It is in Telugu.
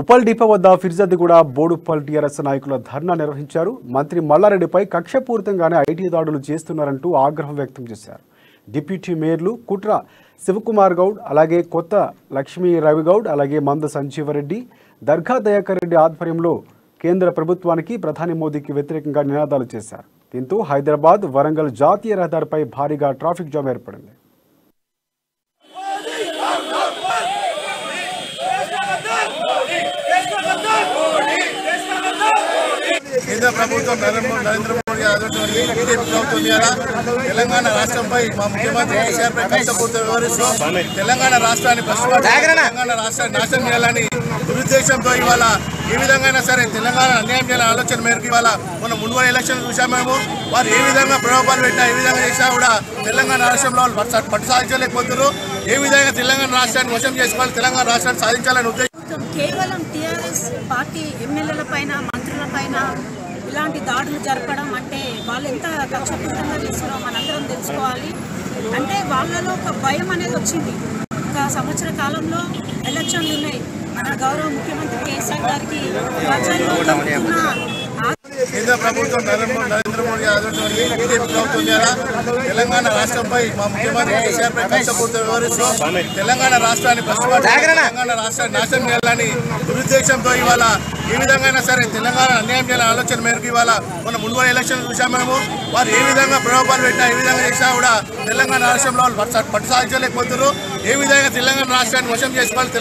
ఉప్పల్ డిపో వద్ద ఫిర్జాదిగూడ బోడుప్పల్ టీఆర్ఎస్ నాయకుల ధర్నా నిర్వహించారు. మంత్రి మల్లారెడ్డిపై కక్షపూరితంగానే ఐటీ దాడులు చేస్తున్నారంటూ ఆగ్రహం వ్యక్తం చేశారు. డిప్యూటీ మేయర్లు కుట్ర శివకుమార్ గౌడ్, అలాగే కొత్త లక్ష్మీ రవిగౌడ్, అలాగే మంద సంజీవరెడ్డి, దర్గా దయాకర్ రెడ్డి ఆధ్వర్యంలో కేంద్ర ప్రభుత్వానికి ప్రధాని మోదీకి వ్యతిరేకంగా నినాదాలు చేశారు. దీంతో హైదరాబాద్ వరంగల్ జాతీయ రహదారిపై భారీగా ట్రాఫిక్ జామ్ ఏర్పడింది. కేంద్ర ప్రభుత్వం నరేంద్ర మోడీ ఆధ్వర్యంలోని బీజేపీ ప్రభుత్వం ద్వారా తెలంగాణ రాష్ట్రంపై మా ముఖ్యమంత్రి కేసీఆర్ పై కక్షపూరిత వ్యవహరిస్తూ తెలంగాణ రాష్ట్రాన్ని తెలంగాణ రాష్ట్రాన్ని నాశనం చేయాలని దురుద్దేశంతో ఇవాళ ఏ విధంగా సరే తెలంగాణ అన్యాయం చేయాలని ఆలోచన మేరకు ఇవాళ మన మున్వర్ ఎలక్షన్ చూసాము. మేము వారు ఏ విధంగా ప్రలోభాలు పెట్టినా ఏ విధంగా చేసినా కూడా తెలంగాణ రాష్ట్రంలో పట్టు సాధించలేకపోతున్నారు. ఏ విధంగా తెలంగాణ రాష్ట్రాన్ని వశం చేసుకోవాలి, తెలంగాణ రాష్ట్రాన్ని సాధించాలని ఉద్దేశం కేవలం టీఆర్ఎస్ పార్టీ ఎమ్మెల్యేల పైన మంత్రుల పైన ఇలాంటి దాడులు జరపడం అంటే వాళ్ళు ఎంత కక్షపూరితంగా చేస్తున్నారో మనందరం తెలుసుకోవాలి. అంటే వాళ్ళలో ఒక భయం అనేది వచ్చింది. ఒక సంవత్సర కాలంలో ఎలక్షన్లు ఉన్నాయి. మన గౌరవ ముఖ్యమంత్రి కేసీఆర్ గారికి ప్రజల్లో కేంద్ర ప్రభుత్వం నరేంద్ర మోడీ ఆధ్వర్యంలోని బీజేపీ ప్రభుత్వం ద్వారా తెలంగాణ రాష్ట్రంపై మా ముఖ్యమంత్రి కేసీఆర్ పై కక్షపూరిత వ్యవహరిస్తూ తెలంగాణ రాష్ట్రాన్ని తెలంగాణ రాష్ట్రాన్ని నాశనం చేయాలని దురుద్దేశంతో ఇవాళ ఏ విధంగా సరే తెలంగాణ అన్యాయం చేయాలని ఆలోచన మేరకు ఇవాళ మన మున్వర్ ఎలక్షన్ చూసాము. మేము వారు ఏ విధంగా ప్రలోభాలు పెట్టినా ఏ విధంగా చేసినా కూడా తెలంగాణ రాష్ట్రంలో పట్టు సాధించలేకపోతున్నారు. ఏ విధంగా తెలంగాణ రాష్ట్రాన్ని వశం చేసుకోవాలి.